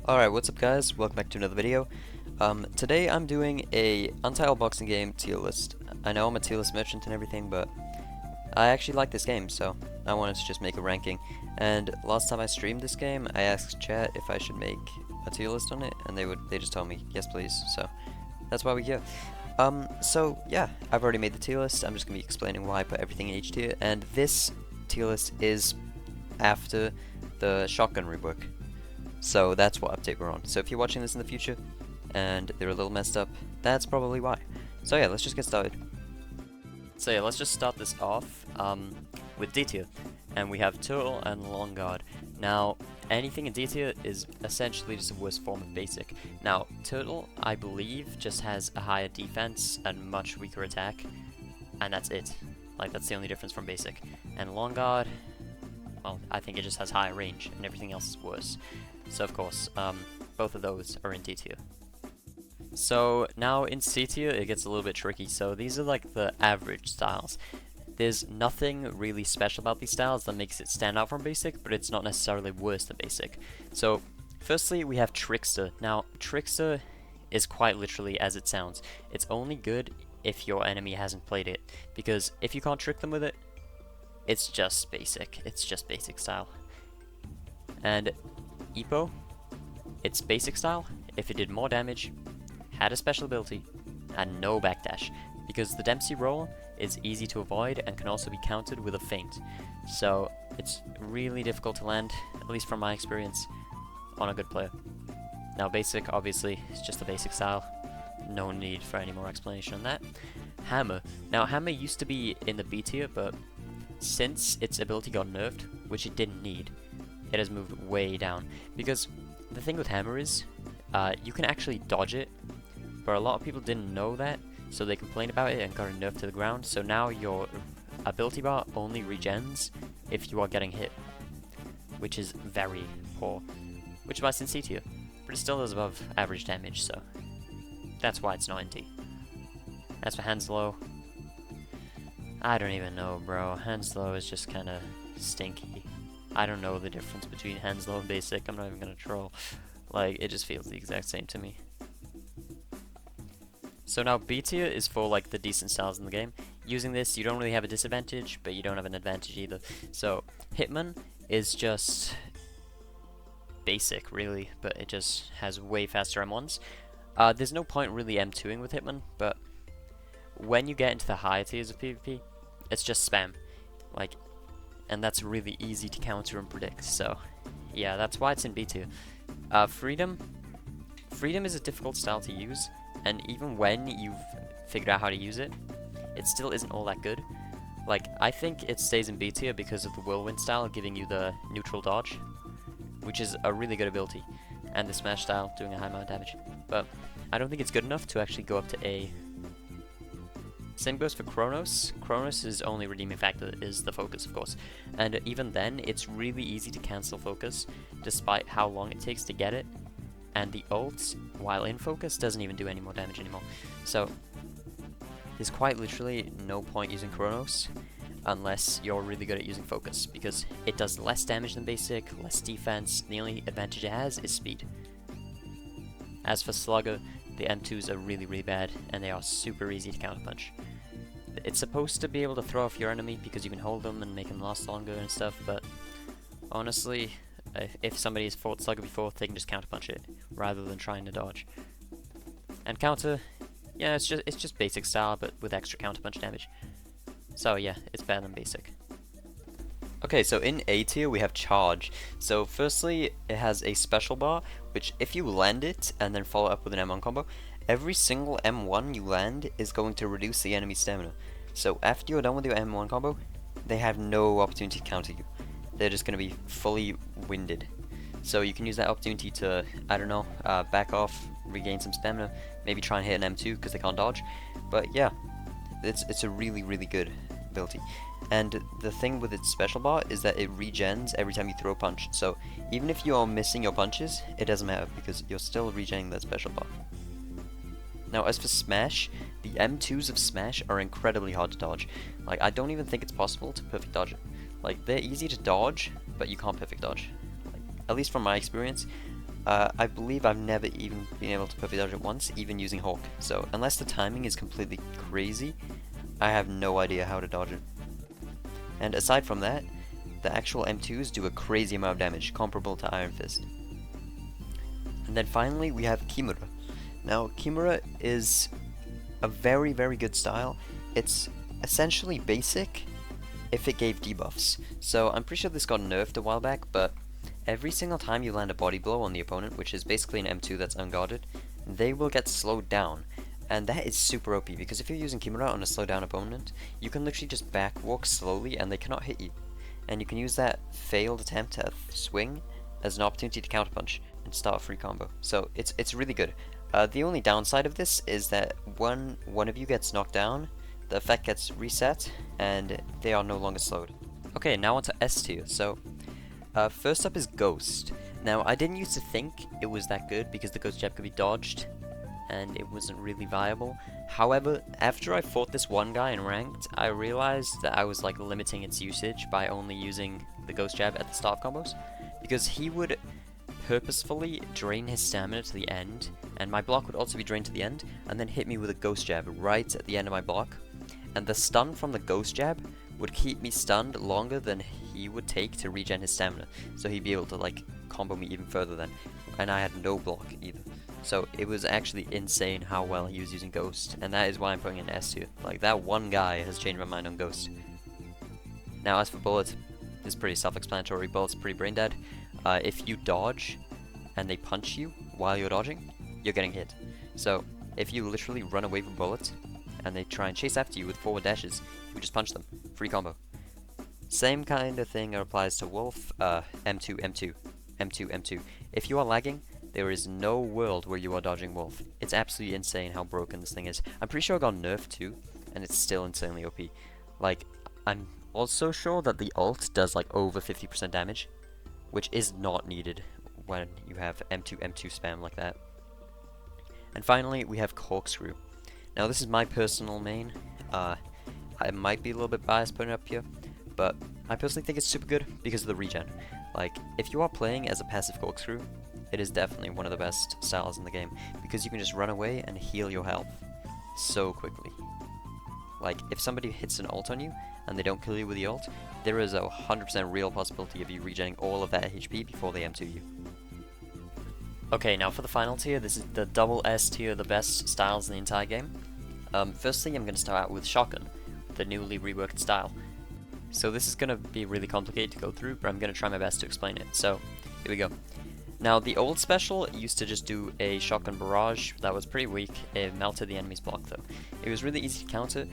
Alright, what's up guys? Welcome back to another video. Today I'm doing a Untitled boxing game tier list. I know I'm a tier list merchant and everything, but I actually like this game, so I wanted to just make a ranking. And last time I streamed this game, I asked chat if I should make a tier list on it, and they just told me, yes please, so that's why we're here. So yeah, I've already made the tier list. I'm just going to be explaining why I put everything in each tier, and this tier list is after the shotgun rework. So that's what update we're on. So if you're watching this in the future and they're a little messed up, that's probably why. So yeah, let's just get started. So yeah, let's just start this off with D tier. And we have Turtle and Long Guard. Now, anything in D tier is essentially just a worse form of basic. Now, Turtle, I believe, just has a higher defense and much weaker attack. And that's it. Like, that's the only difference from basic. And Long Guard, well, I think it just has higher range and everything else is worse. So of course, both of those are in D tier. So now in C tier it gets a little bit tricky. So these are like the average styles. There's nothing really special about these styles that makes it stand out from basic, but it's not necessarily worse than basic. So firstly we have Trickster. Now Trickster is quite literally as it sounds. It's only good if your enemy hasn't played it, because if you can't trick them with it, it's just basic. It's just basic style. And Epo, it's basic style if it did more damage, had a special ability, and no backdash, because the Dempsey roll is easy to avoid and can also be countered with a feint. So it's really difficult to land, at least from my experience, on a good player. Now basic, obviously, is just a basic style. No need for any more explanation on that. Hammer. Now Hammer used to be in the B tier, but since its ability got nerfed, which it didn't need, it has moved way down. Because the thing with Hammer is, you can actually dodge it, but a lot of people didn't know that, so they complained about it and got it nerfed to the ground. So now your ability bar only regens if you are getting hit, which is very poor. Which is why it's in C tier, but it still does above average damage, so that's why it's not in D. As for Hanslow, I don't even know, bro. Hanslow is just kind of stinky. I don't know the difference between Hanslow and basic. I'm not even gonna troll. Like, it just feels the exact same to me. So now B tier is for like the decent styles in the game. Using this, you don't really have a disadvantage, but you don't have an advantage either. So Hitman is just basic, really, but it just has way faster M1s. There's no point really M2ing with Hitman, but when you get into the higher tiers of PvP, it's just spam. Like, and that's really easy to counter and predict, so yeah, that's why it's in B tier. Freedom is a difficult style to use, and even when you've figured out how to use it, it still isn't all that good. Like, I think it stays in B tier because of the Whirlwind style giving you the neutral dodge, which is a really good ability, and the Smash style doing a high amount of damage, but I don't think it's good enough to actually go up to A. Same goes for Kronos. Kronos' only redeeming factor is the focus, of course. And even then, it's really easy to cancel focus, despite how long it takes to get it. And the ult, while in focus, doesn't even do any more damage anymore. So, there's quite literally no point using Kronos, unless you're really good at using focus, because it does less damage than basic, less defense. The only advantage it has is speed. As for Slugger, the M2s are really, really bad, and they are super easy to counterpunch. It's supposed to be able to throw off your enemy because you can hold them and make them last longer and stuff, but honestly, if somebody has fought Slugger before, they can just counterpunch it, rather than trying to dodge. And counter, yeah, it's just basic style, but with extra counterpunch damage. So yeah, it's better than basic. Okay, so in A tier we have Charge. So firstly, it has a special bar, which if you land it and then follow up with an M1 combo, every single M1 you land is going to reduce the enemy's stamina. So after you're done with your M1 combo, they have no opportunity to counter you. They're just going to be fully winded. So you can use that opportunity to, I don't know, back off, regain some stamina, maybe try and hit an M2 because they can't dodge. But yeah, it's a really, really good ability. And the thing with its special bar is that it regens every time you throw a punch. So even if you are missing your punches, it doesn't matter because you're still regenning that special bar. Now as for Smash, the M2s of Smash are incredibly hard to dodge. Like, I don't even think it's possible to perfect dodge it. Like, they're easy to dodge, but you can't perfect dodge. Like, at least from my experience. I believe I've never even been able to perfect dodge it once, even using Hawk. So unless the timing is completely crazy, I have no idea how to dodge it. And aside from that, the actual M2s do a crazy amount of damage, comparable to Iron Fist. And then finally we have Kimura. Now Kimura is a very, very good style. It's essentially basic if it gave debuffs. So I'm pretty sure this got nerfed a while back, but every single time you land a body blow on the opponent, which is basically an M2 that's unguarded, they will get slowed down. And that is super OP, because if you're using Kimura on a slowed down opponent, you can literally just back walk slowly and they cannot hit you. And you can use that failed attempt at a swing as an opportunity to counterpunch and start a free combo. So it's really good. The only downside of this is that when one of you gets knocked down, the effect gets reset and they are no longer slowed. Okay, now on to S tier. So first up is Ghost. Now I didn't used to think it was that good because the Ghost jab could be dodged and it wasn't really viable. However, after I fought this one guy in ranked, I realized that I was like limiting its usage by only using the Ghost jab at the start of combos, because he would purposefully drain his stamina to the end, and my block would also be drained to the end, and then hit me with a Ghost jab right at the end of my block, and the stun from the Ghost jab would keep me stunned longer than he would take to regen his stamina, so he'd be able to like combo me even further then, and I had no block either. So it was actually insane how well he was using Ghost, and that is why I'm putting in S tier. Like, that one guy has changed my mind on Ghost. Now as for Bullet, it's pretty self-explanatory. Bullet's pretty brain dead. If you dodge and they punch you while you're dodging, you're getting hit. So if you literally run away from Bullet and they try and chase after you with forward dashes, you just punch them. Free combo. Same kind of thing applies to Wolf, M2, M2, M2, M2. If you are lagging, there is no world where you are dodging Wolf. It's absolutely insane how broken this thing is. I'm pretty sure it got nerfed too, and it's still insanely OP. Like, I'm also sure that the ult does like over 50% damage, which is not needed when you have M2, M2 spam like that. And finally, we have Corkscrew. Now this is my personal main. I might be a little bit biased putting it up here, but I personally think it's super good because of the regen. Like, if you are playing as a passive Corkscrew, it is definitely one of the best styles in the game, because you can just run away and heal your health so quickly. Like, if somebody hits an ult on you and they don't kill you with the ult, there is a 100% real possibility of you regenerating all of that HP before they M2 you. Okay, now for the final tier, this is the double S tier, the best styles in the entire game. Firstly, I'm going to start out with Shotgun, the newly reworked style. So this is going to be really complicated to go through, but I'm going to try my best to explain it. So, here we go. Now, the old special used to just do a shotgun barrage that was pretty weak. It melted the enemy's block, though. It was really easy to counter,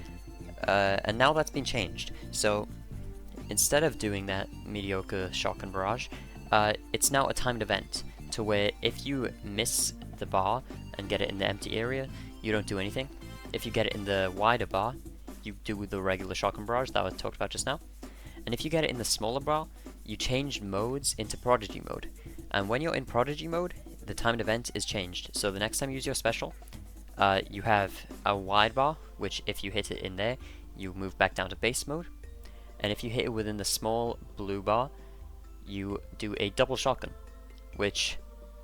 and now that's been changed. So, instead of doing that mediocre shotgun barrage, it's now a timed event, to where if you miss the bar and get it in the empty area, you don't do anything. If you get it in the wider bar, you do the regular shotgun barrage that I talked about just now. And if you get it in the smaller bar, you change modes into Prodigy mode. And when you're in Prodigy mode, the timed event is changed. So the next time you use your special, you have a wide bar, which if you hit it in there, you move back down to base mode. And if you hit it within the small blue bar, you do a double shotgun, which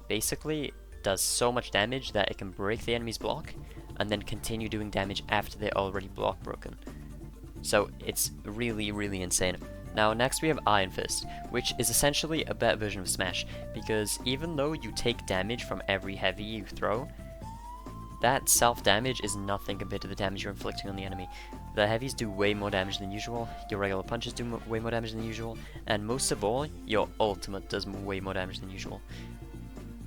basically does so much damage that it can break the enemy's block, and then continue doing damage after they're already block broken. So it's really, really insane. Now next we have Iron Fist, which is essentially a better version of Smash, because even though you take damage from every heavy you throw, that self-damage is nothing compared to the damage you're inflicting on the enemy. The heavies do way more damage than usual, your regular punches do way more damage than usual, and most of all, your ultimate does way more damage than usual.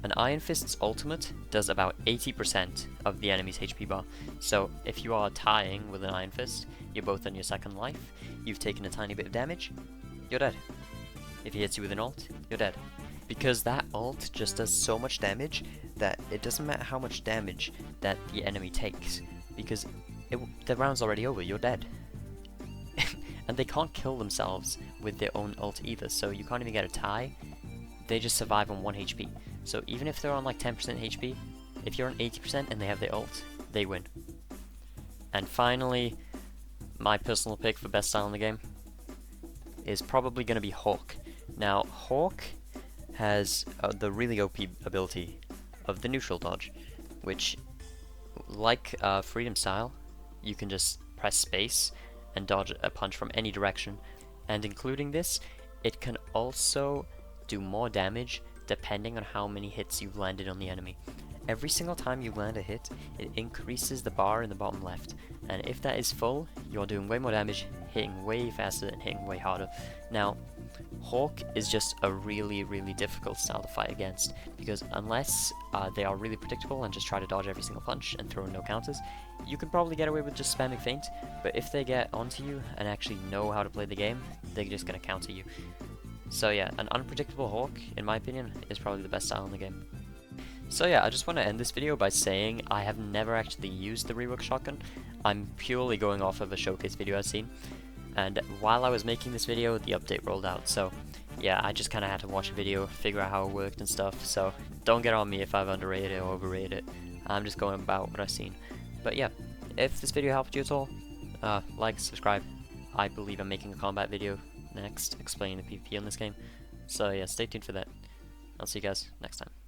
An Iron Fist's ultimate does about 80% of the enemy's HP bar, so if you are tying with an Iron Fist, you're both on your second life, you've taken a tiny bit of damage, you're dead. If he hits you with an ult, you're dead. Because that ult just does so much damage that it doesn't matter how much damage that the enemy takes, because the round's already over, you're dead. And they can't kill themselves with their own ult either, so you can't even get a tie, they just survive on 1 HP. So even if they're on like 10% HP, if you're on 80% and they have their ult, they win. And finally, my personal pick for best style in the game is probably going to be Hawk. Now, Hawk has the really OP ability of the neutral dodge, which, like Freedom Style, you can just press space and dodge a punch from any direction, and including this, it can also do more damage depending on how many hits you've landed on the enemy. Every single time you land a hit, it increases the bar in the bottom left, and if that is full, you're doing way more damage, hitting way faster and hitting way harder. Now, Hawk is just a really difficult style to fight against, because unless they are really predictable and just try to dodge every single punch and throw in no counters, you can probably get away with just spamming feint, but if they get onto you and actually know how to play the game, they're just going to counter you. So yeah, an unpredictable Hawk, in my opinion, is probably the best style in the game. So yeah, I just want to end this video by saying I have never actually used the rework shotgun. I'm purely going off of a showcase video I've seen, and while I was making this video, the update rolled out, so yeah, I just kind of had to watch a video, figure out how it worked and stuff, so don't get on me if I've underrated it or overrated it. I'm just going about what I've seen. But yeah, if this video helped you at all, like, subscribe. I believe I'm making a combat video next, explaining the PvP in this game, so yeah, stay tuned for that. I'll see you guys next time.